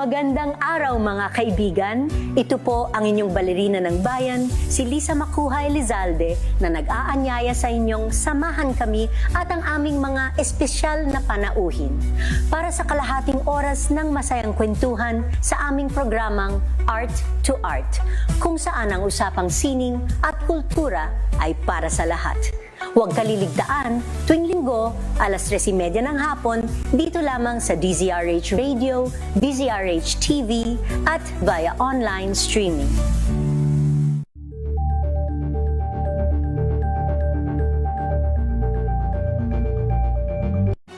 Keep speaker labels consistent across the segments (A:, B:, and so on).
A: Magandang araw mga kaibigan. Ito po ang inyong balerina ng bayan, si Lisa Macuhay Lizalde, na nag-aanyaya sa inyong samahan kami at ang aming mga espesyal na panauhin para sa kalahating oras ng masayang kwentuhan sa aming programang Art to Art, kung saan ang usapang sining at kultura ay para sa lahat. Huwag kaliligtaan, tuwing linggo, alas 3:30 ng hapon, dito lamang sa DZRH Radio, DZRH TV, at via online streaming.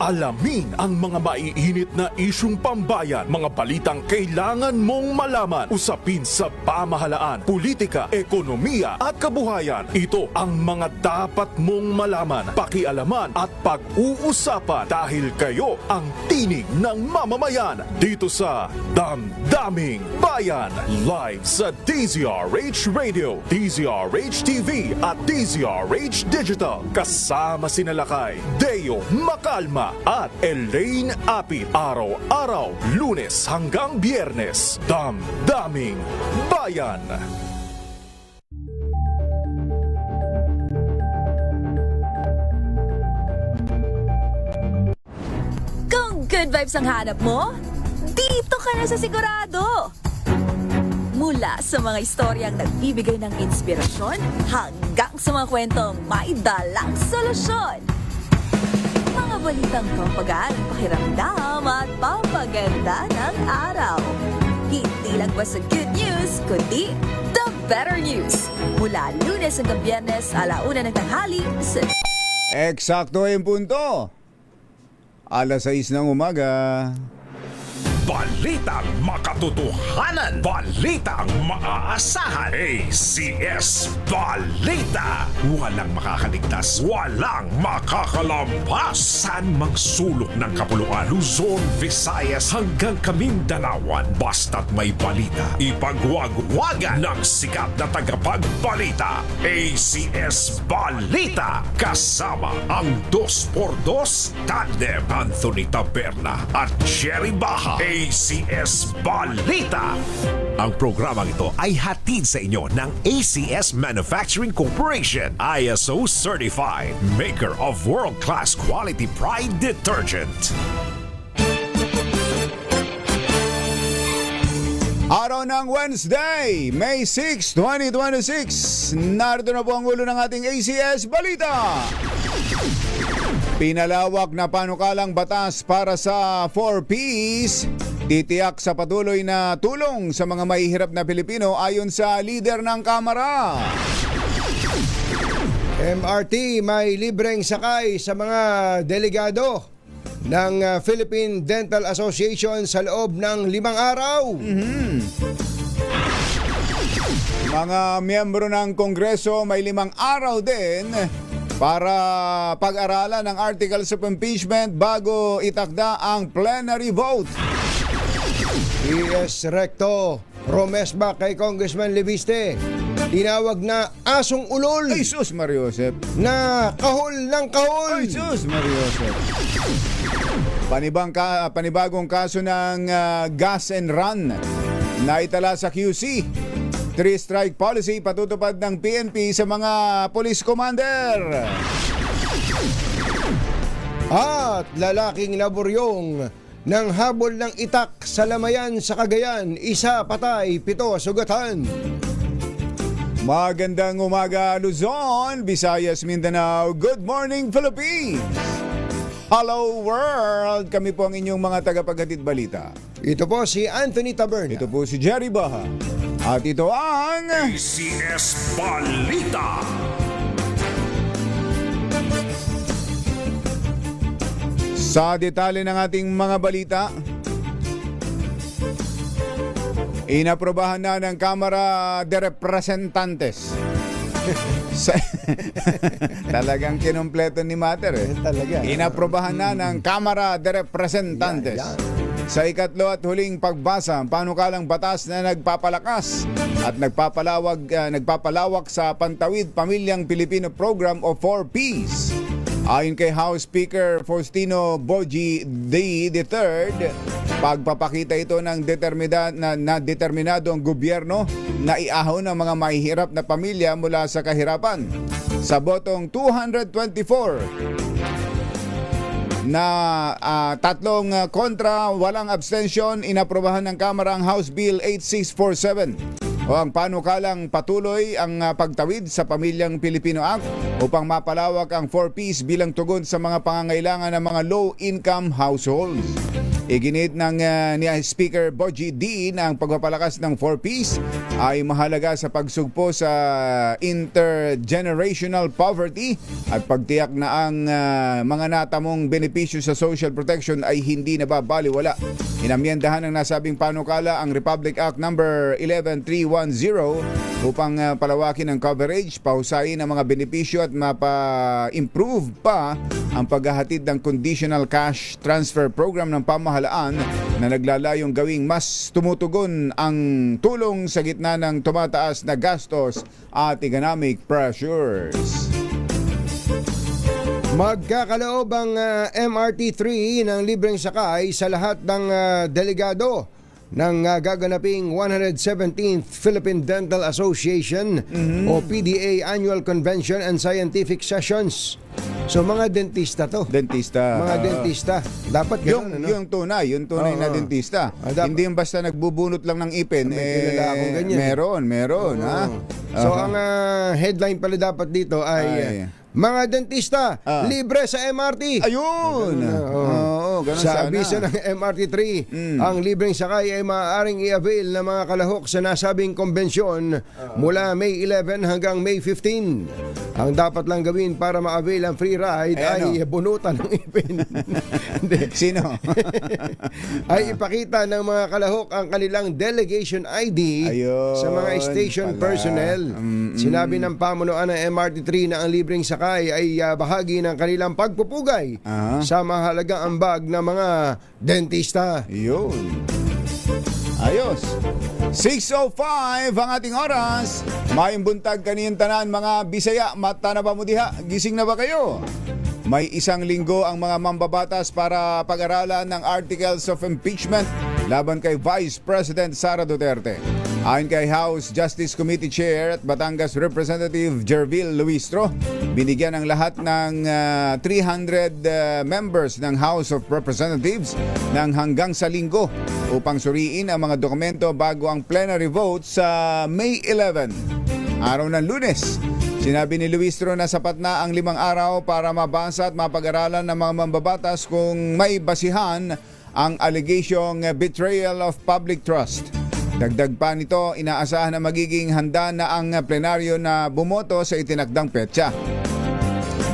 B: Alamin ang mga maiinit na isyung pambayan, mga balitang kailangan mong malaman, usapin sa pamahalaan, politika, ekonomiya at kabuhayan. Ito ang mga dapat mong malaman, pakialaman at pag-uusapan dahil kayo ang tinig ng mamamayan dito sa Damdaming Bayan. Live sa DZRH Radio, DZRH TV at DZRH Digital. Kasama sina Lakay, Deo Macalma at Elaine Apit. Araw-araw, Lunes hanggang Biyernes. Damdaming Bayan.
C: Kung good vibes ang hanap mo, dito ka na sa sigurado! Mula sa mga istoryang nagbibigay ng inspirasyon hanggang sa mga kwentong may dalang solusyon. Mga balitang pampagaan, pakiramdam at pampaganda ng araw. Hindi lang ba sa good news, kundi the better news. Mula Lunes hanggang Biyernes, 1:00 ng tanghali sa...
D: Eksakto yung punto. Alas 6 ng umaga.
B: Balitang makatotohanan, balitang maaasahan. ACS Balita. Walang makakaligtas, walang makakalampas. San mang sulok ng kapuluan, Luzon, Visayas hanggang Kamindalawan. Basta't may balita, ipagwagwagan ng sikat na tagapagbalita. ACS Balita. Kasama ang 2x2 tandem Anthony Taberna at Jerry Baha. ACS Balita. Ang programang ito ay hatid sa inyo ng ACS Manufacturing Corporation, ISO certified, maker of world-class quality Pride detergent.
D: Araw ng Wednesday, May 6, 2026. Narito na po ang ulo ng ating ACS Balita. Pinalawak na panukalang batas para sa 4Ps, titiyak sa patuloy na tulong sa mga mahihirap na Pilipino ayon sa leader ng Kamara.
E: MRT may libreng sakay sa mga delegado ng Philippine Dental Association sa loob ng 5 araw.
D: Mga miyembro ng Kongreso may 5 araw din para pag-aralan ang Articles of Impeachment bago itakda ang plenary vote.
E: PS Recto Romesba kay Congressman Leviste, tinawag na asong ulol
D: Ay, sus, Mariosep.
E: na kahol ng kahol.
D: Ay, sus, Mariosep. Panibagong kaso ng gas and run na itala sa QC. 3-strike policy patutupad ng PNP sa mga police commander.
E: At lalaking laboryong ng habol ng itak sa lamayan sa Cagayan, 1 patay, 7 sugatan.
D: Magandang umaga Luzon, Visayas, Mindanao. Good morning Philippines. Hello world. Kami po ang inyong mga tagapaghatid balita.
E: Ito po si Anthony Taberna.
D: Ito po si Jerry Baha. At ito ang
B: ACS Balita.
D: sa detalye ng ating mga balita. Inaprobahan na ng Kamara de Representantes. Talagang kinumpleto ni Mater eh.
E: Talaga.
D: Inaprobahan na ng Kamara de Representantes.
E: Yan.
D: Sa ikatlo at huling pagbasa, ang panukalang batas na nagpapalakas at nagpapalawak sa Pantawid Pamilyang Pilipino Program o 4Ps. Ayon kay House Speaker Faustino Boji D. III, Pagpapakita ito ng determinadong gobyerno na iahon ng mga mahihirap na pamilya mula sa kahirapan. Sa botong 224 na tatlong kontra, walang abstention, inaprobahan ng Kamara ang House Bill 8647 o ang panukalang patuloy ang pagtawid sa Pamilyang Pilipino Act upang mapalawak ang 4Ps bilang tugon sa mga pangangailangan ng mga low-income households. Iginit ng ni Speaker Bogie Dean ang pagpapalakas ng 4Ps ay mahalaga sa pagsugpo sa intergenerational poverty at pagtiyak na ang mga natamong benepisyo sa social protection ay hindi nababaliwala. Inamyendahan ng nasabing panukala ang Republic Act No. 11310 upang palawakin ang coverage, pahusayin ang mga benepisyo at mapa-improve pa ang paghahatid ng conditional cash transfer program ng pamahalaan na naglalayong gawing mas tumutugon ang tulong sa gitna ng tumataas na gastos at economic pressures.
E: Magkakaloob ang MRT-3 ng libreng sakay sa lahat ng delegado ng gaganaping 117th Philippine Dental Association o PDA Annual Convention and Scientific Sessions. So mga dentista to.
D: Dentista.
E: Mga dentista. Dapat gano'n, ano?
D: Yung tunay na dentista. Hindi yung basta nagbubunot lang ng ipin.
E: May kilala akong ganyan.
D: Meron. Ha?
E: So ang headline pala dapat dito ay mga dentista, libre sa MRT.
D: Ayun! Oo, ganun
E: Sa
D: sana.
E: abiso ng MRT-3, ang libreng sakay ay maaaring i-avail ng mga kalahok sa nasabing konbensyon mula May 11 hanggang May 15. Ang dapat lang gawin para ma-avail ang free ride ay bunutan ng ipin.
D: Sino?
E: Ay ipakita ng mga kalahok ang kanilang delegation ID
D: Ayun,
E: sa mga station
D: pala.
E: personnel. Sinabi ng pamunuan ng MRT-3 na ang libreng sakay ay bahagi ng kanilang pagpupugay sa mahalagang ambag ng mga dentista.
D: Yun. Ayos. 6:05 ang ating oras. May buntag kaniyang tanan mga Bisaya. Mata na ba mo diha? Gising na ba kayo? May isang linggo ang mga mambabatas para pag-aralan ng articles of impeachment laban kay Vice President Sara Duterte. Ayon kay House Justice Committee Chair at Batangas Representative Jervil Luistro, binigyan ng lahat ng 300 members ng House of Representatives ng hanggang sa linggo upang suriin ang mga dokumento bago ang plenary vote sa May 11, araw ng Lunes. Sinabi ni Luistro na sapat na ang 5 araw para mabasa at mapag-aralan ng mga mambabatas kung may basihan ang allegasyong betrayal of public trust. Dagdag pa nito, inaasahan na magiging handa na ang plenaryo na bumoto sa itinakdang petsa.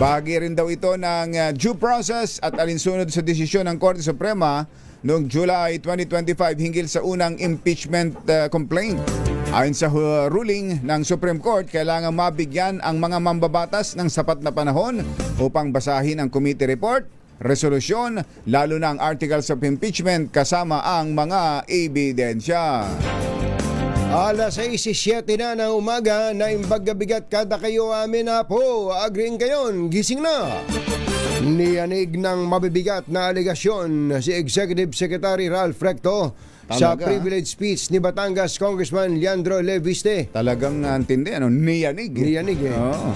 D: Bahagi rin daw ito ng due process at alinsunod sa desisyon ng Korte Suprema noong July 2025 hinggil sa unang impeachment complaint. Ayon sa ruling ng Supreme Court, kailangan mabigyan ang mga mambabatas ng sapat na panahon upang basahin ang committee report, resolusyon, lalo na ang articles of impeachment kasama ang mga ebidensya.
E: Alas 6:07 na ng umaga na imbagabigat kada kayo amin na po. Agreeing kayon, gising na. Niyanig ng mabibigat na alegasyon si Executive Secretary Ralph Recto sa privilege speech ni Batangas Congressman Leandro Leviste.
D: Talagang antindi, niyanig.
E: Niyanig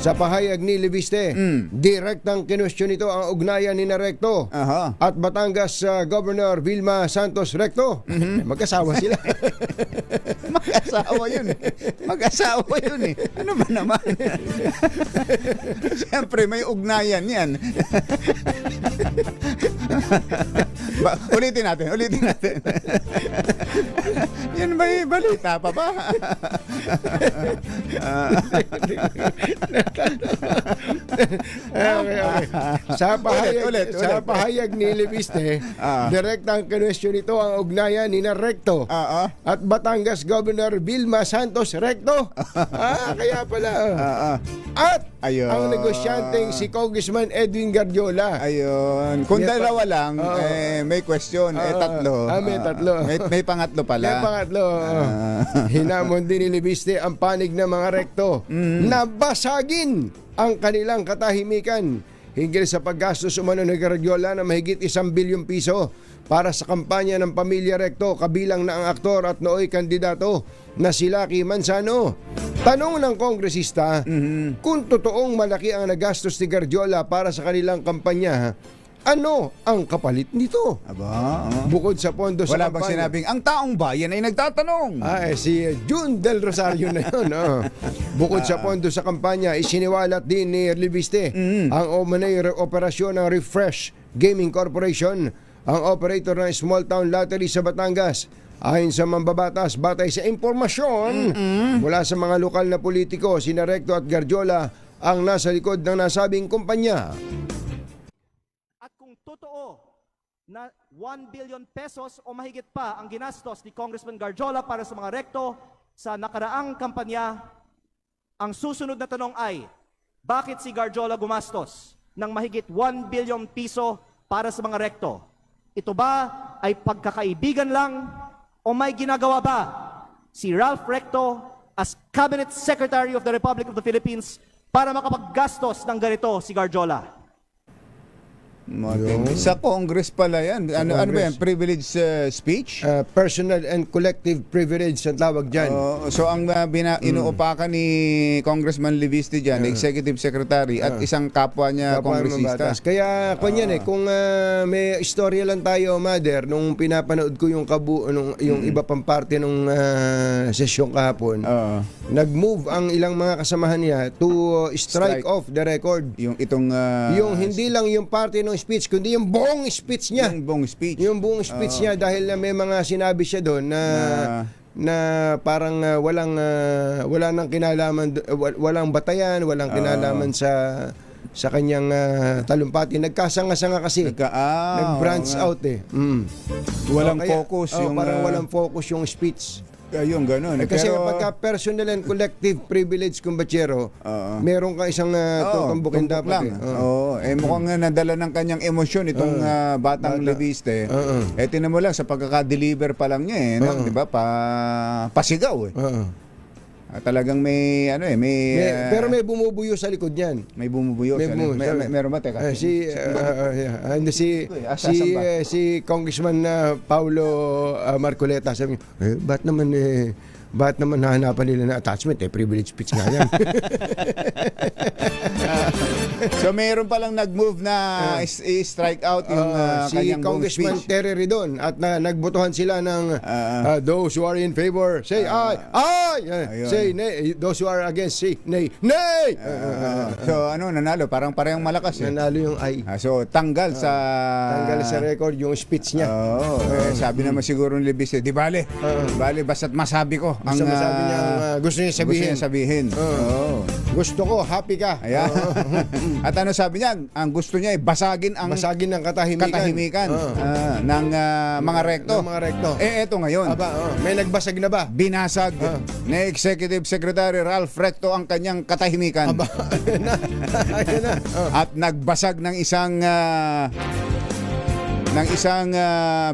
E: Sa pahayag ni Leviste, direktang kinwestiyon nito ang ugnayan ni Recto at Batangas Governor Vilma Santos Recto. Magkasawa sila.
D: Mag-asawa yun eh. Ano ba naman? Siyempre may ugnayan yan. Ulitin natin. Yan ba yung balita pa ba?
E: Okay. Sa pahayag ni Leviste, direktang kinwestiyon nito ang ugnayan ni Recto at Batangas Governor Vilma Santos Recto. Kaya pala. At ang negosyanteng si Congressman Edwin Gardiola.
D: Ayun. Kung dalawa lang, may question. Tatlo.
E: May tatlo.
D: May pangatlo pala.
E: May pangatlo. Hinamon din ni Leviste ang panig ng mga Recto na basagin ang kanilang katahimikan. hinggil sa paggastos umano ni Garjola na mahigit 1 bilyong piso para sa kampanya ng Pamilya Recto, kabilang na ang aktor at nooy kandidato na si Lucky Manzano. Tanong ng kongresista, kung totoong malaki ang nagastos ni Garjola para sa kanilang kampanya, ano ang kapalit nito?
D: Aba,
E: Bukod sa pondo sa
D: wala bang
E: kampanya.
D: sinabing, ang taong bayan ay nagtatanong?
E: Si June Del Rosario na yun. Bukod sa pondo sa kampanya, isiniwalat din ni Libiste ang umanay operasyon ng Refresh Gaming Corporation, ang operator ng Small Town Lottery sa Batangas. Ayon sa mambabatas, batay sa impormasyon mula sa mga lokal na politiko, sina Recto at Garjola ang nasa likod ng nasabing kumpanya.
F: At kung totoo na 1 billion pesos o mahigit pa ang ginastos ni Congressman Garjola para sa mga rekto sa nakaraang kampanya, ang susunod na tanong ay, bakit si Garjola gumastos ng mahigit 1 billion piso para sa mga rekto? Ito ba ay pagkakaibigan lang o may ginagawa ba si Ralph Recto as Cabinet Secretary of the Republic of the Philippines para makapaggastos ng ganito si Garjola?
D: Matindi. Sa Congress pala yan. Ano ba yan? Privilege speech?
E: Personal and collective privilege ang tawag dyan.
D: So ang inuupakan ni Congressman Libiste dyan, Executive Secretary at isang kapwa niya
E: Kapwa
D: kongresista.
E: mambatas. Kaya kung may istorya lang tayo, Mother, nung pinapanood ko yung yung iba pang parte nung sesyon kahapon, nag-move ang ilang mga kasamahan niya to strike off the record.
D: Yung itong
E: Yung hindi lang yung parte ng speech, kundi yung buong speech niya.
D: yung buong speech.
E: Yung buong speech niya, dahil may mga sinabi siya doon na parang wala nang kinalaman, walang batayan, walang kinalaman sa kanyang talumpati. Nagkasanga-sanga kasi. Nag-branch out eh.
D: Walang
E: Kaya,
D: focus.
E: parang walang focus yung speech.
D: Yung gano'n.
E: Kasi pagka personal and collective privilege, kumbatsero, meron ka isang tutumbukin
D: tumbok
E: dapat.
D: lang. Mukhang nadala ng kanyang emosyon itong batang Libiste. Tinan mo lang, sa pagkaka-deliver pa lang niya di ba? Pasigaw eh. Talagang may
E: Pero may bumubuyo sa likod niyan.
D: may bumubuyo. Meron ba? Teka.
E: Si Congressman Paulo Marcoleta, sabi niya, ba't naman nahanapan nila na attachment? Privilege speech nga yan.
D: So mayroon palang nag-move na i-strike out yung
E: Si
D: kanyang buong
E: Congressman
D: speech.
E: Terry Ridon at nagbotohan sila ng those who are in favor, say aye, aye!
D: Ayun.
E: Say nay. Those who are against, say nay, nay!
D: So nanalo? Parang parehong malakas eh.
E: Nanalo yung aye.
D: So tanggal sa
E: record yung speech niya.
D: sabi naman siguro ni Libiste, di bale, basta't masabi ko ang
E: Basta masabi niya gusto niya sabihin. Gusto ko, happy ka.
D: Ayan. At ano sabi niya? Ang gusto niya ay basagin ang
E: Ng
D: katahimikan ng mga rekto.
E: Ng mga rekto.
D: Eto ngayon.
E: May nagbasag na ba?
D: Binasag ni Executive Secretary Ralph Recto ang kanyang katahimikan.
E: Ayun na.
D: At nagbasag ng isang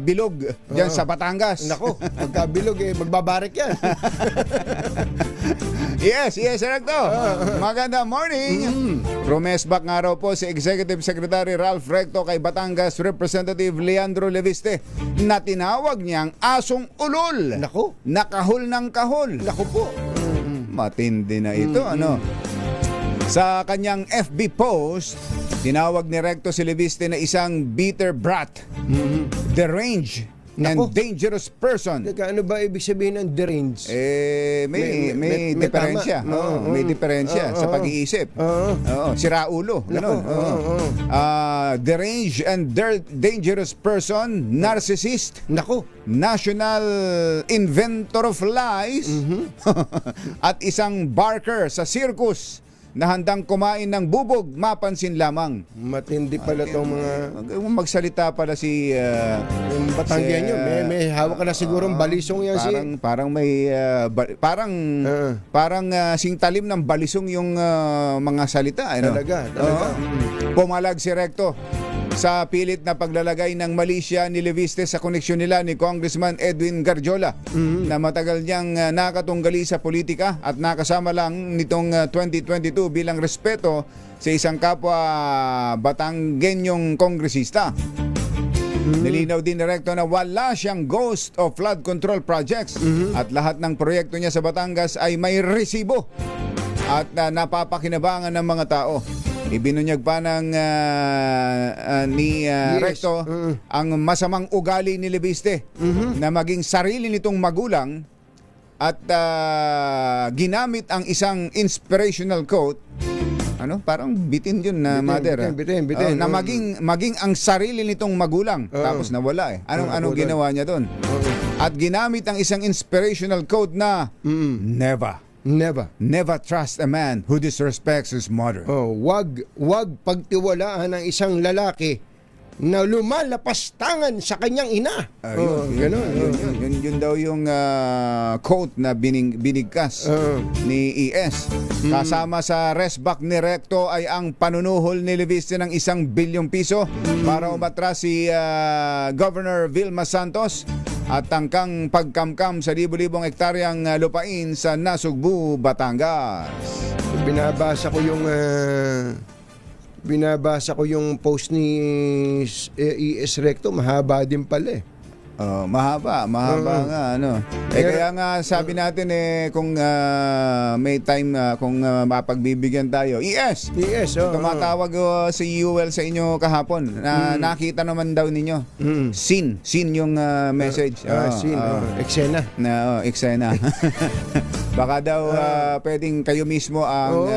D: bilog diyan sa Batangas.
E: Nako, pagkabilog magbabarik yan.
D: Yes, Recto. Magandang morning. Rumesbak nga raw po si Executive Secretary Ralph Recto kay Batangas Representative Leandro Leviste na tinawag niyang asong ulol.
E: Nako.
D: Nakahol ng kahol.
E: Nako po.
D: Matindi na ito, ano? Sa kanyang FB post, tinawag ni Recto si Leviste na isang bitter brat, deranged, and dangerous person.
E: Teka, ano ba ibig sabihin ng deranged?
D: May diferensya. May diferensya sa pag-iisip. Sira ulo. Ganun. Deranged and dangerous person, narcissist.
E: Nako.
D: National inventor of lies. At isang barker sa circus na handang kumain ng bubog, mapansin lamang.
E: Matindi pala itong mga...
D: Magsalita pala si...
E: yung Batanggen yun. May hawak ka na sigurong balisong yan
D: parang may... parang singtalim ng balisong yung mga salita. Ano?
E: Talaga.
D: Pumalag si Recto sa pilit na paglalagay ng Malaysia ni Leviste sa koneksyon nila ni Congressman Edwin Garjola na matagal niyang nakatunggali sa politika at nakasama lang nitong 2022 bilang respeto sa isang kapwa Batanggenyong kongresista. Nilinaw din ni Recto na wala siyang ghost of flood control projects at lahat ng proyekto niya sa Batangas ay may resibo at napapakinabangan ng mga tao. Ibinunyag pa ng ni Recto ang masamang ugali ni Leviste na maging sarili nitong magulang at ginamit ang isang inspirational quote. Ano? Parang bitin yun na mother.
E: Bitin.
D: Na maging ang sarili nitong magulang. Tapos nawala eh. Anong ginawa niya doon? At ginamit ang isang inspirational quote na Never trust a man who disrespects his mother.
E: Wag pagtiwalaan ng isang lalaki na lumalapastangan sa kanyang ina.
D: Yun daw yung quote na binigkas ni ES. Kasama sa resback ni Recto ay ang panunuhol ni Leviste ng 1 bilyong piso para umatras si Governor Vilma Santos at tangkang pagkamkam sa libo-libong hektaryang lupain sa Nasugbu, Batangas.
E: Binabasa ko yung post ni ES Recto, mahaba din pala eh.
D: Mahaba nga ano. Kaya nga sabi natin kung may time kung mapagbibigyan tayo. ES. Tumatawag si UL sa inyo kahapon. Nakita naman daw ninyo. Scene yung message.
E: Eksena.
D: Eksena. Baka daw pwedeng kayo mismo ang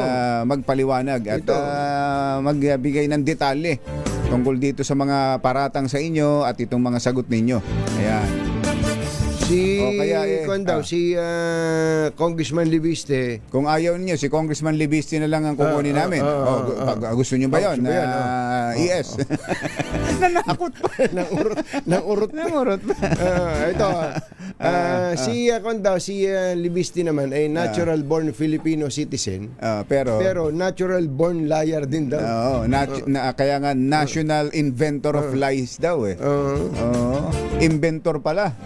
D: magpaliwanag at magbigay ng detalye tungkol dito sa mga paratang sa inyo at itong mga sagot ninyo. Ayan.
E: Si Congressman Leviste.
D: Kung ayaw niyo, si Congressman Leviste na lang ang kukunin namin. Gusto niyo ba yun? ES. Nanakot pa.
E: Nang urot. Ito. Si Leviste naman ay natural born Filipino citizen. Pero natural born liar din daw.
D: Kaya nga national inventor of lies daw eh. Inventor pala.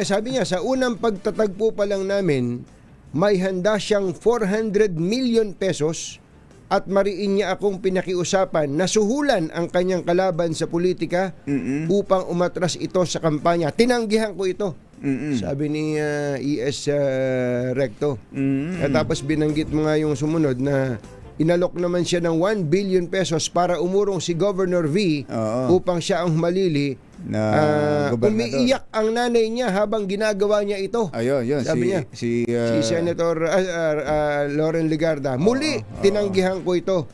E: Sabi niya, sa unang pagtatagpo pa lang namin, may handa siyang 400 million pesos at mariin niya akong pinakiusapan na suhulan ang kanyang kalaban sa politika upang umatras ito sa kampanya. Tinanggihan ko ito. Sabi ni ES Recto. At tapos binanggit mo nga yung sumunod na inalok naman siya ng 1 billion pesos para umurong si Governor V upang siya ang malili na umiiyak ang nanay niya habang ginagawa niya ito.
D: Ayun,
E: sabi niya, si Senator Loren Legarda, muli tinanggihan ko ito.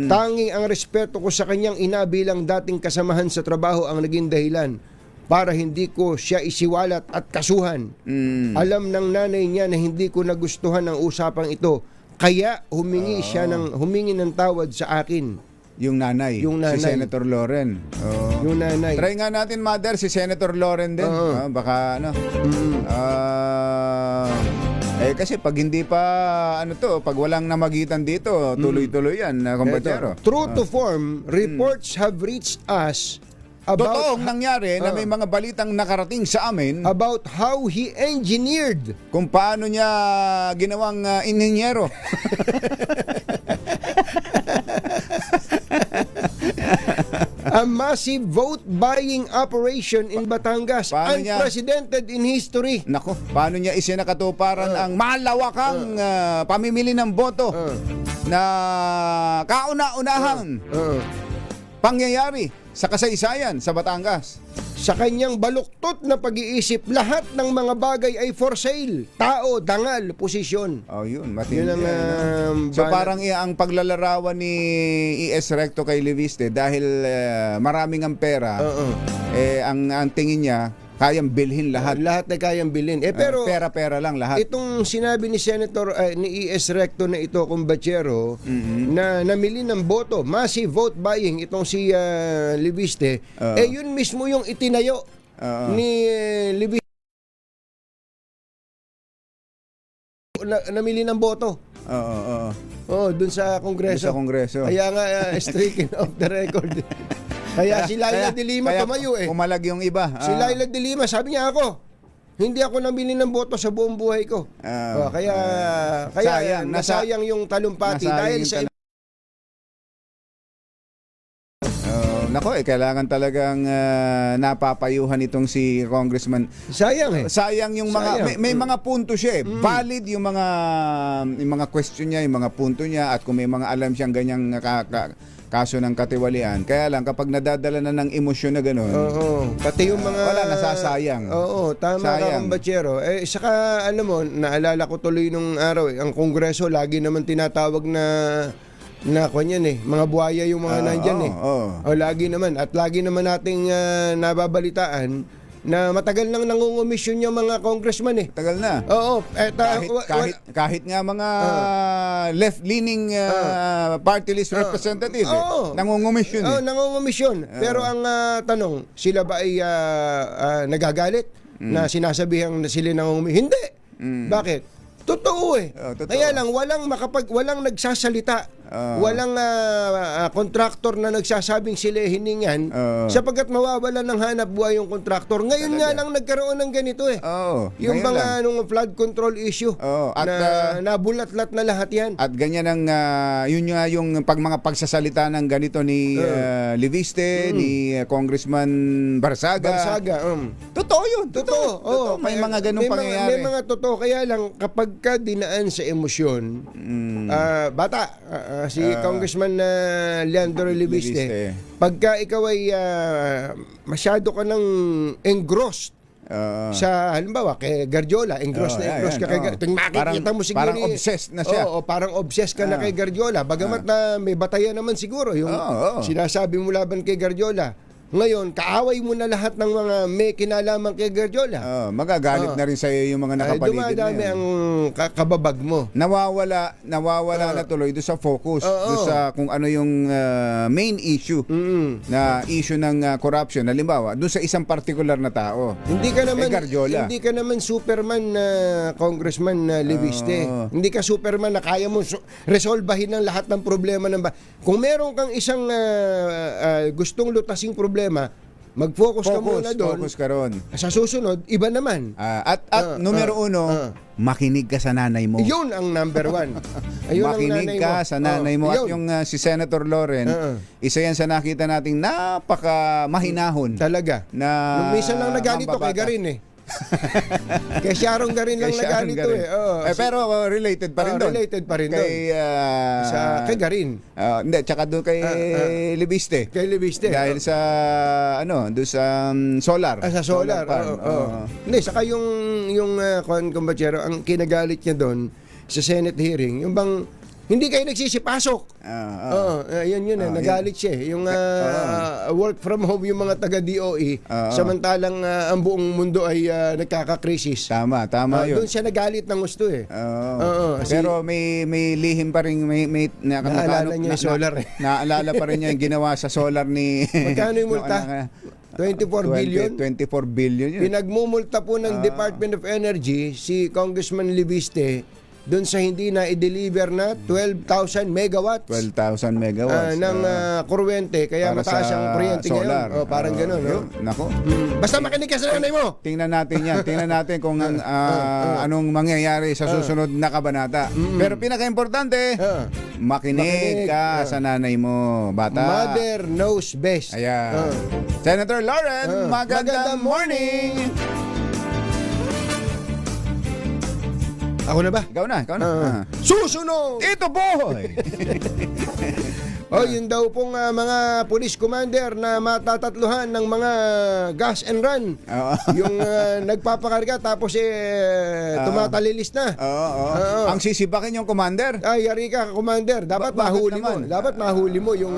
E: Tanging ang respeto ko sa kanyang ina bilang dating kasamahan sa trabaho ang naging dahilan para hindi ko siya isiwalat at kasuhan. Alam ng nanay niya na hindi ko nagustuhan ang usapang ito, kaya humingi ng tawad sa akin.
D: Yung nanay. Si Senator Loren.
E: Yung nanay.
D: Try nga natin, mother, si Senator Loren din. Baka ano. Kasi pag hindi pa pag walang namagitan dito, tuloy-tuloy yan, kumpatsero.
E: True to form, reports have reached us about
D: totoong nangyari na may mga balitang nakarating sa amin
E: about how he engineered
D: kung paano niya ginawang inhinyero.
E: a massive vote buying operation in Batangas, unprecedented in history.
D: Nako, paano niya isinakatuparan ang malawakang pamimili ng boto na kauna-unahang pangyayari sa kasaysayan sa Batangas.
E: Sa kanyang baluktot na pag-iisip, lahat ng mga bagay ay for sale. Tao, dangal, posisyon.
D: Yun, matindi.
E: Yun ang,
D: so parang ang paglalarawan ni ES Recto kay Leviste dahil maraming ang pera, ang tingin niya, kayang bilhin lahat.
E: Lahat na kayang bilhin. Pero
D: pera-pera lang lahat.
E: Itong sinabi ni Senator ni ES Recto na ito, kumpatsero, na namili ng boto, massive vote buying itong si Leviste, yun mismo yung itinayo ni Leviste. Namili ng boto.
D: Dun
E: sa Kongreso.
D: Kaya
E: nga, stricken off the record. Kaya si Laila de Lima tumayo eh.
D: Pumalag yung iba.
E: Si Laila de Lima, sabi niya ako, hindi ako nabili ng boto sa buong buhay ko. Kaya
D: sayang,
E: nasayang yung talumpati
D: nasayang
E: dahil
D: yung
E: sa
D: nako, kailangan talagang napapayuhan itong si Congressman.
E: sayang eh.
D: Sayang yung mga
E: Sayang.
D: may mga punto siya eh. Valid yung mga question niya, yung mga punto niya, at kung may mga alam siyang ganyang kaso ng katiwalian. Kaya lang kapag nadadala na ng emosyon na gano'n,
E: Oo, pati yung mga
D: wala, nasasayang.
E: Oo, tama ka,
D: Sayang.
E: Kumbatsero. Saka alam mo, naalala ko tuloy nung araw ang Kongreso lagi naman tinatawag na kanyan eh, mga buhaya yung mga nandyan eh. O lagi naman at lagi naman nating nababalitaan na matagal nang nangungumisyon yung mga congressman eh.
D: tagal na.
E: Oo,
D: Kahit nga mga left-leaning party list representative nangungumisyon eh.
E: nangungumisyon. Pero ang tanong, sila ba ay nagagalit na sinasabihang na sila nangungumisyon? Hindi. Bakit? Totoo eh.
D: Totoo.
E: Kaya lang walang nagsasalita. Walang kontraktor na nagsasabing sila hiningan sapagkat mawawalan ng hanap buhay yung kontraktor. Ngayon nga lang nagkaroon ng ganito eh. Yung
D: ngayon
E: mga flood control issue
D: At,
E: na nabulat-lat na lahat yan.
D: At ganyan ang yun nga yung mga pagsasalita ng ganito ni Leviste, ni Congressman Barsaga. Totoo yun. Totoo. May mga ganung pangyayari.
E: May mga totoo. Kaya lang kapag ka dinaan sa emosyon, bata, si Congressman Leandro Leviste, pagka ikaw ay masyado ka nang engrossed sa halimbawa kay Garjola, engrossed ka kay makikita mo siguro
D: parang obsessed na siya.
E: Parang obsessed ka na kay Garjola. Bagamat na may batayan naman siguro yung sinasabi mo laban kay Garjola. Ngayon, kaaway mo na lahat ng mga may kinalaman kay Garjola.
D: Magagalit na rin sa iyo yung mga nakapaligid na
E: dumadami
D: yun.
E: ang kababag mo.
D: Nawawala na tuloy doon sa focus, doon sa kung ano yung main issue na issue ng corruption. Halimbawa, doon sa isang particular na tao.
E: Hindi ka naman Superman na Congressman Leviste. Hindi ka Superman na kaya mo resolbahin ang lahat ng problema ng kung meron kang isang gustong lutasing problema, mag-focus ka muna doon.
D: Focus ka ron.
E: Sa susunod, iba naman.
D: At numero uno, makinig ka sa nanay mo.
E: Yun ang number one. Ayun
D: Makinig ka sa nanay mo. At yung si Senator Loren, isa yan sa nakita nating napaka mahinahon.
E: Talaga.
D: Na
E: minsan lang nagalito kay Garin eh. Kay Sharon Garin lang nagalito eh.
D: Pero related pa rin doon.
E: Related pa rin doon. Kay Garin.
D: Hindi, tsaka doon kay Leviste.
E: Kay Leviste.
D: Dahil sa doon sa solar.
E: Sa solar. Hindi, saka yung Kumbatsero, ang kinagalit niya doon sa Senate hearing, yung bang hindi kayo nagsisipasok. Yun nagalit siya. Yung work from home yung mga taga-DOE, samantalang ang buong mundo ay nagkakakrisis.
D: Tama yun.
E: Doon siya nagalit ng gusto eh.
D: Pero may lihim pa rin,
E: naalala niya yung solar eh.
D: Naalala pa rin niya yung ginawa sa solar ni...
E: Magkano yung multa? 24 billion?
D: 24 billion yun.
E: Pinagmumulta po ng Department of Energy si Congressman Leviste doon sa hindi na i-deliver na 12,000 megawatts.
D: 12,000 megawatts.
E: Ng kuryente, kaya mataas ang kuryente
D: solar.
E: ngayon. Parang gano'n.
D: Nako.
E: Basta makinig ka sa nanay mo.
D: Tingnan natin yan. Tingnan natin kung anong mangyayari sa susunod na kabanata. Pero pinaka-importante, makinig ka sa nanay mo, bata.
E: Mother knows best.
D: Ayan. Senator Loren, magandang morning!
E: Ako na ba?
D: Ikaw na.
E: Susunod!
D: Ito boy!
E: Yun daw pong mga police commander na matatatluhan ng mga gas and run. Yung nagpapakarga tapos tumatalilis na.
D: Ang sisibakin yung commander.
E: Yari ka, commander. Dapat mahuli mo. Dapat mahuli mo yung...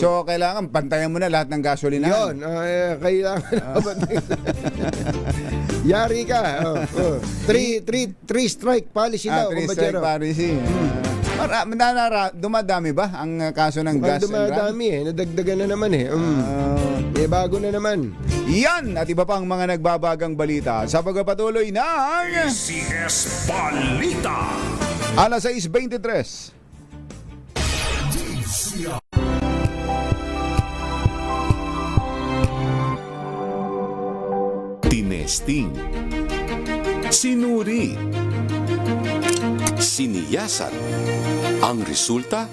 D: So, kailangan pantayan mo na lahat ng gasolinahan.
E: Yun. Kailangan yari ka. Three strike policy daw.
D: Three strike policy. Dumadami ba ang kaso ng gas and run?
E: Dumadami nadagdagan na naman bago na naman.
D: Yan at iba pang mga nagbabagang balita sa pagpapatuloy ng
B: CS Balita.
D: Alas 6:23.
G: tinesting, sinuri, siniyasan. Ang resulta?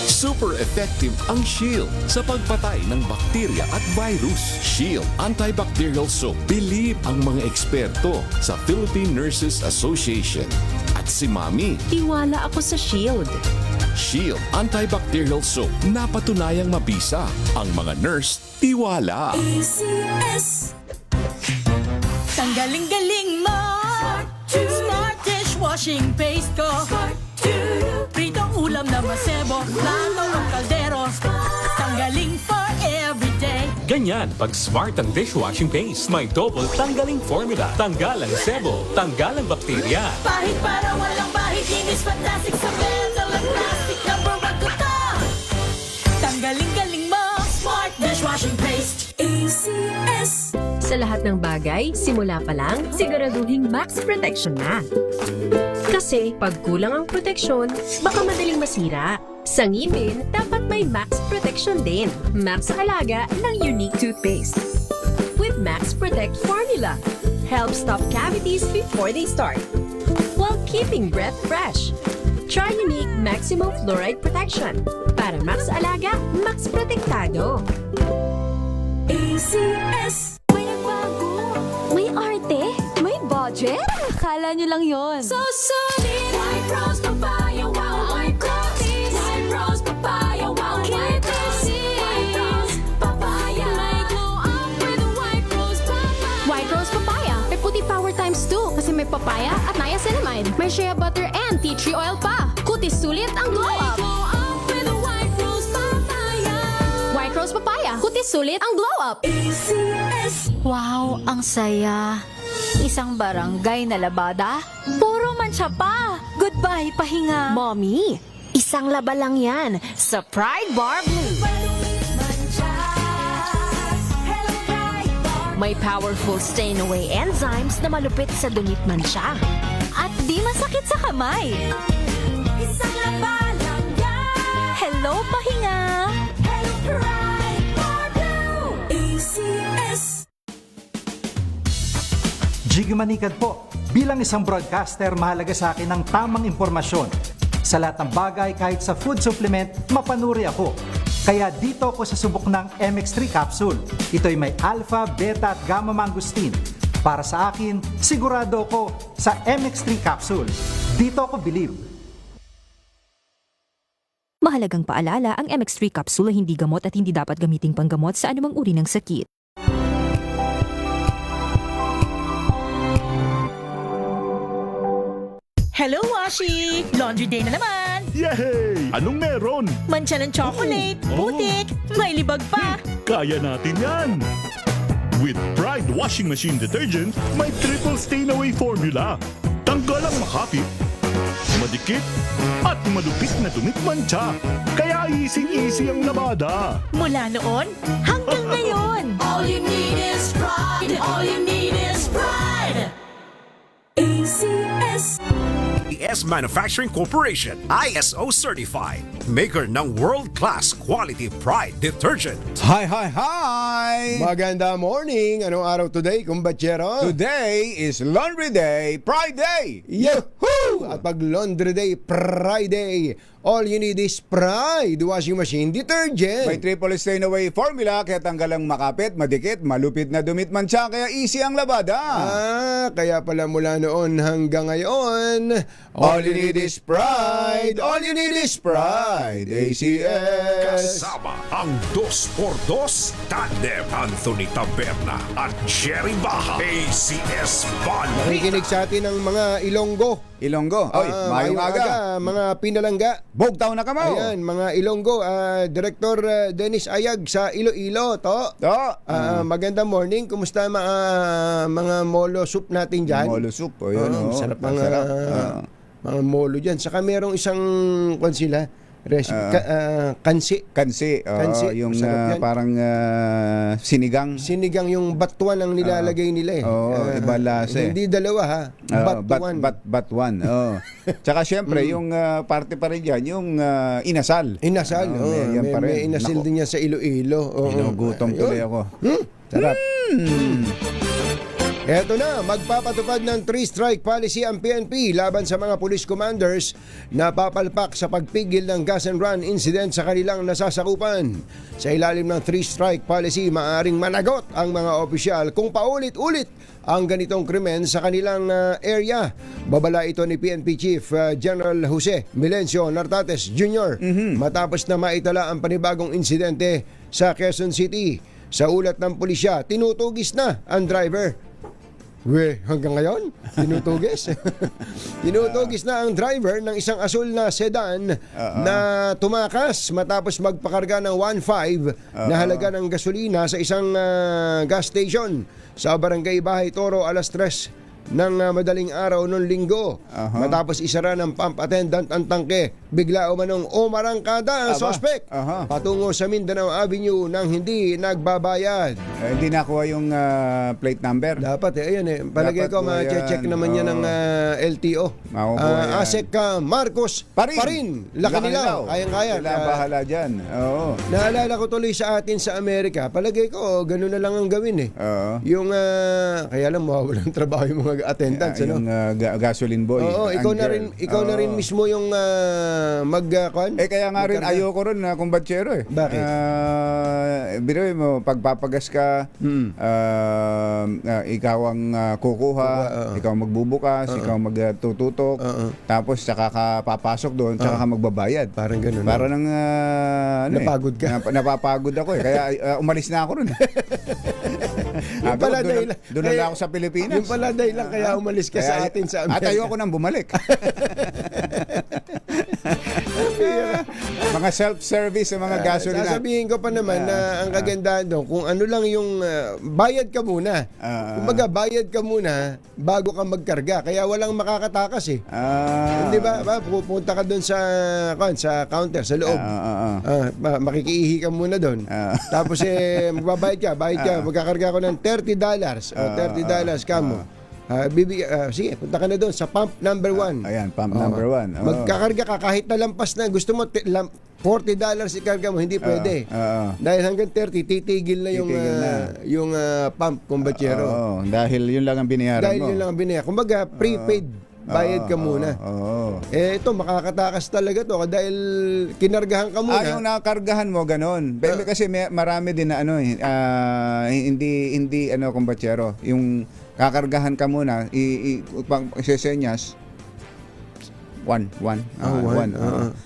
G: Super effective ang Shield sa pagpatay ng bakterya at virus. Shield Antibacterial Soap. Believe ang mga eksperto sa Philippine Nurses Association. At si Mami,
H: Tiwala ako sa Shield.
G: Shield Antibacterial Soap. Napatunayang mabisa. Ang mga nurse, tiwala.
C: Tanggaling-galing mo Smart dishwashing paste ko Pritong ulam na masebo Plato o kaldero Tanggaling for everyday
I: Ganyan pag smart ang dishwashing paste. May double tanggaling formula. Tanggal ang sebo, tanggal ang bakterya.
C: Bahid para walang bahid Linis fantastic sa metal at plastic Number 1 ko to Tanggaling-galing mo Smart dishwashing paste ACS
H: Sa lahat ng bagay, simula pa lang, siguraduhing max protection na. Kasi pag kulang ang proteksyon, baka madaling masira. Sa ngipin, dapat may max protection din. Max sa halaga ng unique toothpaste. With Max Protect Formula, help stop cavities before they start, while keeping breath fresh. Try unique maximum fluoride protection. Para max alaga, max protektado.
C: ACS May nagbago
H: May arte? May budget?
C: Akala nyo lang yon. So solid White Rose Papaya Wow White Rose White Rose Papaya Wow White Rose White Rose Papaya May glow up with White Rose Papaya
J: White Rose Papaya. May puti power times 2 kasi may papaya at niacinamide. May shea butter and tea tree oil pa. Kutis sulit ang glow up.
C: Glow up with White Rose Papaya
J: White Rose Papaya. Kutis sulit ang glow up.
C: ACS
K: Wow, ang saya. Isang barangay na labada, puro mancha pa. Goodbye, pahinga.
H: Mommy, isang laba lang yan sa Pride Bar Blue. May powerful stain-away enzymes na malupit sa dumit mancha.
K: At di masakit sa kamay.
C: Isang laba lang yan
K: Hello, pahinga.
C: Hello Pride Bar Blue ACS
L: Jiggy Manikad po. Bilang isang broadcaster, mahalaga sa akin ang tamang impormasyon. Sa lahat ng bagay, kahit sa food supplement, mapanuri ako. Kaya dito ako sa subok ng MX3 capsule. Ito'y may alpha, beta at gamma mangosteen. Para sa akin, sigurado ako sa MX3 capsule. Dito ako believe.
K: Mahalagang paalala, ang MX3 capsule ay hindi gamot at hindi dapat gamiting panggamot sa anumang uri ng sakit.
C: Hello Washi! Laundry day na naman!
B: Yay! Anong meron?
C: Mancha ng chocolate, putik, may libag pa!
B: Kaya natin yan! With Pride Washing Machine Detergent, may triple stain-away formula. Tanggal ang makapit, madikit, at malupit na dumit mancha. Kaya easy-easy ang labada.
C: Mula noon hanggang ngayon! All you need is pride! All you need is pride! ACS
M: ES Manufacturing Corporation, ISO certified. Maker ng world-class quality Pride detergent.
D: Hi, hi, hi!
E: Maganda morning. Anong araw today, kumbatsero?
D: Today is Laundry Day, Pride Day!
E: Yahoo! At pag Laundry Day, Friday, all you need is Pride Washing Machine Detergent.
D: May triple stain-away formula, kaya tanggal ang makapit, madikit, malupit na dumit mancha, kaya easy ang labada.
E: Kaya pala mula noon hanggang ngayon, all you need is Pride. All you need is Pride. ACS.
M: Kasama ang 2x2 tandem Anthony Taberna at Jerry Baja. ACS Balita.
E: Nakikinig sa atin ang mga Ilonggo.
D: Ilonggo. Oy, mayong aga.
E: Mga Pinalangga.
D: Bugtaw na kamo.
E: Ayan, mga Ilonggo. Director Dennis Ayag sa Iloilo, to. Magandang morning. Kumusta mga molo soup natin dyan?
D: Molo soup. O yun,
E: sarap mga,
D: sarap.
E: mga molo dyan. Saka merong isang, kwan sila, kansi.
D: Kansi. Yung
E: Masarap yan.
D: parang sinigang.
E: Sinigang yung batuan ang nilalagay nila eh.
D: Iba lasa eh.
E: Hindi dalawa ha. Batuan.
D: Batuan. Tsaka syempre, yung parte pa rin dyan, yung inasal.
E: Inasal.
D: Yan pa rin.
E: May inasal
D: Nako.
E: din yan sa Iloilo.
D: Ginugutom tuloy ako. Sarap.
E: Eto na, magpapatupad ng 3-strike policy ang PNP laban sa mga police commanders na papalpak sa pagpigil ng gas and run incident sa kanilang nasasakupan. Sa ilalim ng 3-strike policy, maaaring managot ang mga opisyal kung paulit-ulit ang ganitong krimen sa kanilang area. Babala ito ni PNP Chief General Jose Milencio Nartates Jr. Matapos na maitala ang panibagong insidente sa Quezon City. Sa ulat ng pulisya, tinutugis na ang driver. Hanggang ngayon? Tinutugis? Tinutugis na ang driver ng isang asul na sedan na tumakas matapos magpakarga ng 1.5 na halaga ng gasolina sa isang gas station sa Barangay Bahay Toro alas 3 ng madaling araw noong linggo. Matapos isara ng pump attendant ang tangke, bigla umanong umarangkada ang suspect patungo sa Mindanao Avenue nang hindi nagbabayad.
D: Hindi nakuha yung plate number.
E: Dapat ayan palagay ko ma-check naman yan ng LTO. Asek Marcos Parin Lakanilaw. Kayang-kaya.
D: Sila bahala dyan. Oo.
E: Naalala ko tuloy sa atin sa Amerika, palagay ko gano'n na lang ang gawin Yung kaya lang mawawalan trabaho yung mga attendants,
D: yung gasoline boy.
E: Oo, ikaw na rin mismo yung mag-kon.
D: Kaya nga rin ayoko rin na kumbatsero
E: Bakit?
D: Biruin mo, pagpapagas ka, ikaw ang kukuha, ikaw magbubukas, ikaw magtututok, tapos saka ka papasok doon, saka ka magbabayad.
E: Parang gano'n.
D: Para nang
E: napagod ka.
D: Napapagod ako Kaya umalis na ako rin. Doon na ako sa Pilipinas.
E: Yung pala dahilan kaya umalis ka sa atin sa Amerika.
D: At ayoko nang bumalik. Mga self-service sa mga gasolina.
E: Sasabihin ko pa naman na ang kagandahan doon, kung ano lang yung bayad ka muna. Kumbaga bayad ka muna bago ka magkarga. Kaya walang makakatakas Hindi ba? Pupunta ka doon sa counter, sa loob. Makikiihi ka muna doon. Tapos magbabayad ka, magkakarga ko ng $30. $30 kamo. Sige, punta ka na doon sa pump number 1.
D: Ayan, pump number 1.
E: Magkakarga ka kahit nalampas na gusto mo $40 ikarga mo, hindi pwede. Dahil hanggang 30 titigil na yung pump kumbatsero.
D: Dahil yun lang ang binayaran mo.
E: Kumbaga prepaid bayad ka muna. Ito makakatakas talaga to dahil kinargahan ka muna.
D: Yung nakargahan mo ganon. Kasi marami din na hindi kumbatsero. Yung kakargahan ka muna, isesenyas 1.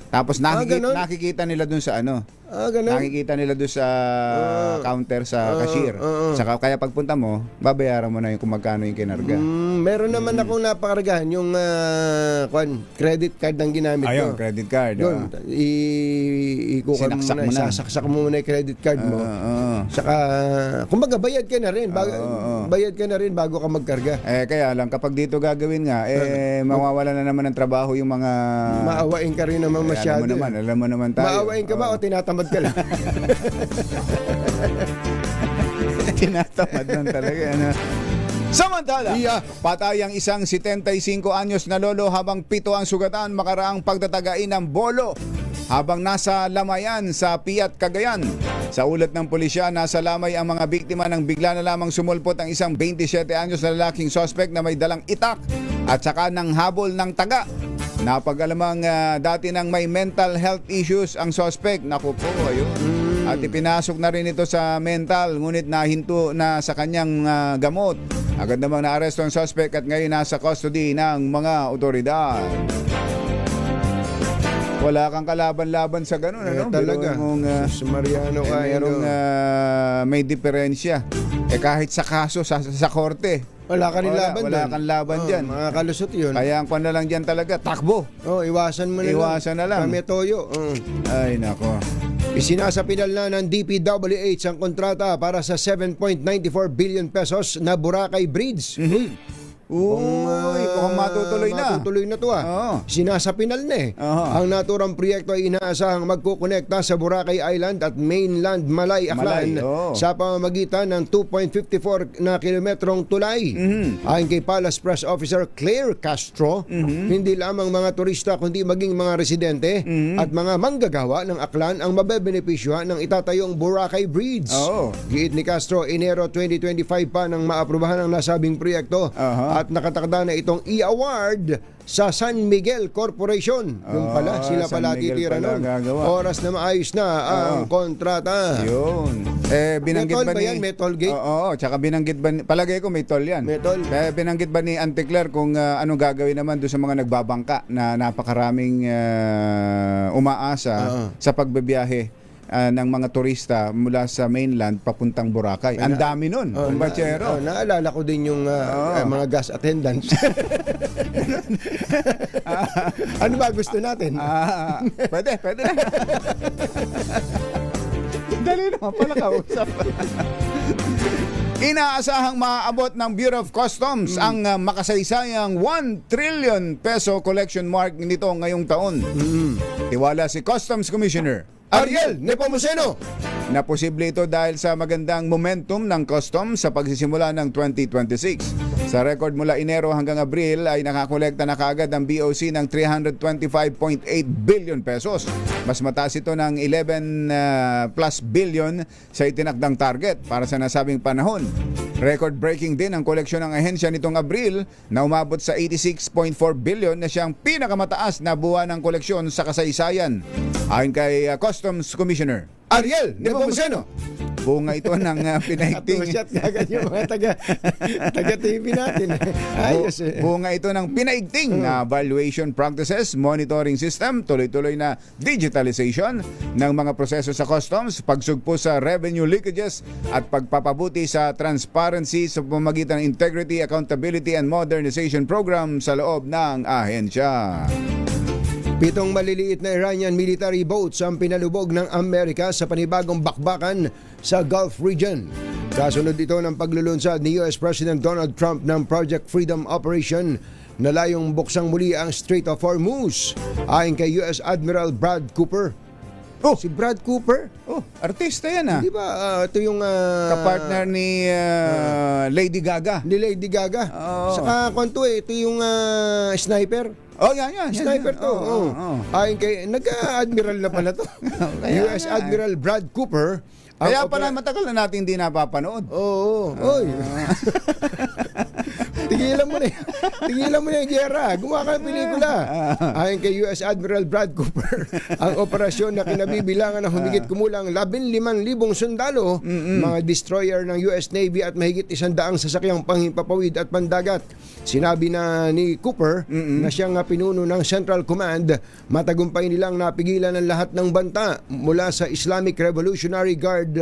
D: Tapos nakikita nila dun sa nakikita nila doon sa counter sa cashier. Saka kaya pagpunta mo, babayaran mo na yung kung magkano yung kinarga.
E: Meron naman akong napakargahan yung credit card ang ginamit ko.
D: Ayun, credit card.
E: Doon,
D: sinaksak mo na.
E: Sasaksak mo muna yung credit card mo. Saka, kumbaga bayad ka na rin. Bayad ka na rin bago ka magkarga.
D: Kaya lang, kapag dito gagawin nga, mawawala na naman ng trabaho yung mga...
E: Maawain ka rin naman masyado.
D: Alam mo naman tayo.
E: Maawain ka ba o tinatamad ka lang?
D: Tinatamad lang talaga. Samantala, patay ang isang 75 anyos na lolo habang 7 ang sugatan makaraang pagtatagain ng bolo habang nasa lamayan sa Piat, Cagayan. Sa ulat ng pulisya, nasa lamay ang mga biktima nang bigla na lamang sumulpot ang isang 27 anyos na lalaking suspect na may dalang itak at saka ng habol ng taga. Napag-alamang dati nang may mental health issues ang suspect. Naku po, ayun. At ipinasok na rin ito sa mental, ngunit nahinto na sa kanyang gamot. Agad namang naaresto ang suspect at ngayon nasa custody ng mga otoridad. Wala kang kalaban-laban sa ganun,
E: talaga.
D: Mariano may diferensya. Kahit sa kaso, sa korte,
E: wala ka rin laban
D: wala kang laban dyan.
E: Mga kalusot yun.
D: Kaya ang na lang dyan talaga, takbo.
E: Iwasan mo na lang.
D: Iwasan na lang.
E: Kami toyo.
D: Ay, nako.
E: Isinasapinal na ng DPWH ang kontrata para sa 7.94 billion pesos na Boracay Bridge.
D: Uy, mukhang matutuloy na.
E: Matutuloy na to
D: Oo.
E: Sinasapinal na eh.
D: Oo.
E: Ang naturang proyekto ay inaasahang magkukonekta sa Boracay Island at mainland Malay, Aklan
D: Malay, oo.
E: sa pamamagitan ng 2.54 na kilometrong tulay. Ayon kay Palace Press Officer Claire Castro, hindi lamang mga turista kundi maging mga residente at mga manggagawa ng Aklan ang mabebenepisyo ng itatayong Boracay Bridge.
D: Oo.
E: Giit ni Castro, Enero 2025 pa nang maaprubahan ang nasabing proyekto at nakatakda na itong i-award sa San Miguel Corporation. Yung pala, sila
D: San
E: pala
D: Miguel
E: titira
D: pala
E: nun.
D: gagawa.
E: Oras na maayos na ang kontrata.
D: Yun. Binanggit
E: May toll
D: ba
E: ba
D: ni...
E: yan? May toll gate?
D: Oo, tsaka binanggit ba palagay ko may toll yan.
E: May toll.
D: Binanggit ba ni Auntie Claire kung anong gagawin naman doon sa mga nagbabangka na napakaraming umaasa sa pagbebiyahe ng mga turista mula sa mainland papuntang Boracay. Ang dami nun, kumbachero.
E: Naalala ko din yung mga gas attendants. Ano ba gusto natin?
D: Pwede na. Dali naman pala kausap. Inaasahang maaabot ng Bureau of Customs ang makasaysayang 1 trillion peso collection mark nito ngayong taon. Tiwala si Customs Commissioner
E: Ariel Nepomuceno.
D: na posible ito dahil sa magandang momentum ng customs sa pagsisimula ng 2026. Sa record mula Enero hanggang Abril ay nakakolekta na kaagad ang BOC ng 325.8 billion pesos. Mas mataas ito ng 11 plus billion sa itinakdang target para sa nasabing panahon. Record-breaking din ang koleksyon ng ahensya nitong Abril na umabot sa 86.4 billion na siyang pinakamataas na buwan ng koleksyon sa kasaysayan. Ayon kay Customs Commissioner
E: Ariel Nepomuceno.
D: bunga ito ng pinaigting
E: Atusyat kagad yung mga taga-TV natin. Ayos eh.
D: bunga ito ng pinaigting na valuation practices, monitoring system, tuloy-tuloy na digitalization ng mga proseso sa customs, pagsugpo sa revenue leakages at pagpapabuti sa transparency sa pamamagitan ng integrity, accountability and modernization program sa loob ng ahensya.
E: 7 maliliit na Iranian military boats ang pinalubog ng Amerika sa panibagong bakbakan sa Gulf region. Kasunod ito ng paglulunsad ni US President Donald Trump ng Project Freedom Operation na layong buksang muli ang Strait of Hormuz. Ayon kay US Admiral Brad Cooper. Si Brad Cooper?
D: Artista yan
E: Di ba ito yung
D: kapartner ni Lady Gaga.
E: Ni Lady Gaga. Saka kwanto ito yung sniper.
D: Yan.
E: Sniper to. Ayon kay nagka-admiral na pala to. US Admiral Brad Cooper.
D: Kaya pala matagal na natin hindi napapanood.
E: Oy. Tigilan mo na. Tigilan mo na yung giyera. Gumawa ka ng pelikula. Ayon kay US Admiral Brad Cooper, ang operasyon na kinabibilangan ng humigit kumulang 15,000 sundalo, mga destroyer ng US Navy at mahigit 100 sasakyang panghimpapawid at pandagat. Sinabi na ni Cooper na siyang pinuno ng Central Command, matagumpay nilang napigilan ang lahat ng banta mula sa Islamic Revolutionary Guard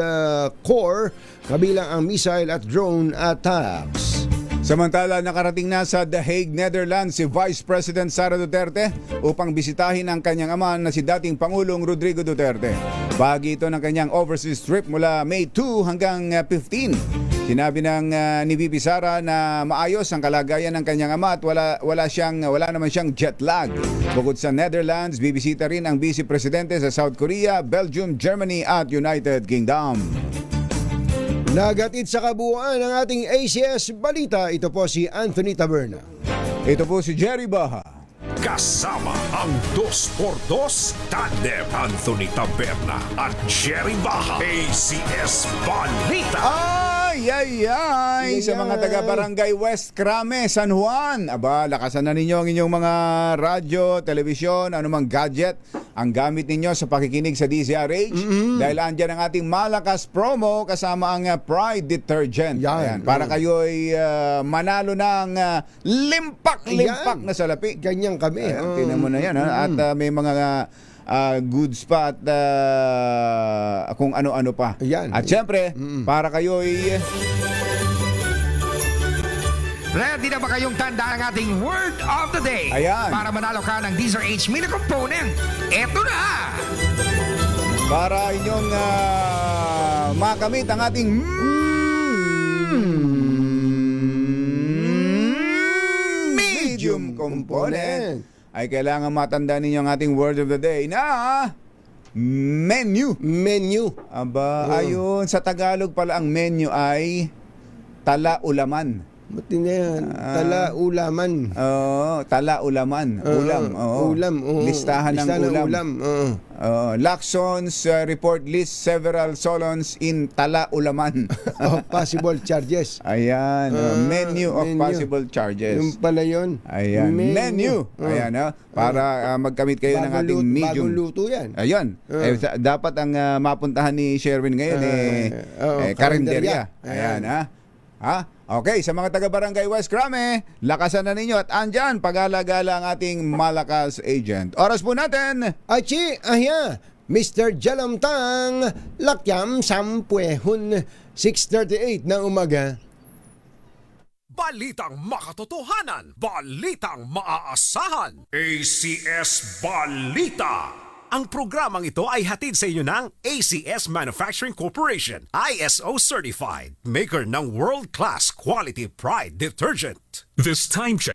E: Corps, kabilang ang missile at drone attacks.
D: Samantala, nakarating na sa The Hague, Netherlands si Vice President Sara Duterte upang bisitahin ang kanyang ama na si dating Pangulong Rodrigo Duterte. Bahagi ito ng kanyang overseas trip mula May 2 hanggang 15. Sinabi ng ni VP Sara na maayos ang kalagayan ng kanyang ama at wala naman siyang jet lag. Bukod sa Netherlands, bibisita rin ang Vice Presidente sa South Korea, Belgium, Germany at United Kingdom.
E: Nagatid sa kabuuan ng ating ACS Balita. Ito po si Anthony Taberna.
D: Ito po si Jerry Baha.
M: Kasama ang 2x2 tandem Anthony Taberna at Jerry Baha. ACS Balita.
D: Ay! Sa mga taga-barangay West Crame, San Juan. Aba, lakasan na ninyo ang inyong mga radyo, telebisyon, anumang gadget ang gamit ninyo sa pakikinig sa DZRH. Dahil andyan ang ating malakas promo kasama ang Pride Detergent. Ayan, para kayo ay manalo ng limpak na salapi.
E: Ganyan kami.
D: Tingnan mo na yan. At may mga goods pa at kung ano-ano pa.
E: Ayan.
D: At syempre, para kayo ay...
N: Ready na ba kayong tanda ang ating word of the day?
D: Ayan.
N: Para manalo ka ng DZRH Mini Component. Eto na!
D: Para inyong makamit ang ating component, ay kailangan matanda ninyo ang ating word of the day na menu.
E: Menu.
D: Aba, ayun, sa Tagalog pala ang menu ay tala-ulaman.
E: Buti na yan. Tala-ulaman.
D: Oo, tala-ulaman. Ulam. Oo.
E: Ulam.
D: Listahan ng ulam. Lacson report list several solons in tala-ulaman.
E: Possible charges.
D: Ayan. Menu of possible charges.
E: Yung pala yun.
D: Ayan. Menu. Ayan. Para magkamit kayo ng ating medium.
E: Bagong luto yan.
D: Ayun. Dapat ang mapuntahan ni Sherwin ngayon karinderya. Ayan. Okay, sa mga taga-barangay West Crame, lakasan na ninyo at andyan pag-alagala ang ating malakas agent. Oras po natin!
E: Achi, ahya, Mr. Jalamtang, Lakyam Sampuehun, 6:38 ng umaga.
M: Balitang makatotohanan, balitang maaasahan. ACS Balita. Ang programang ito ay hatid sa inyo ng ACS Manufacturing Corporation, ISO certified, maker ng world-class quality Pride detergent.
I: This time check.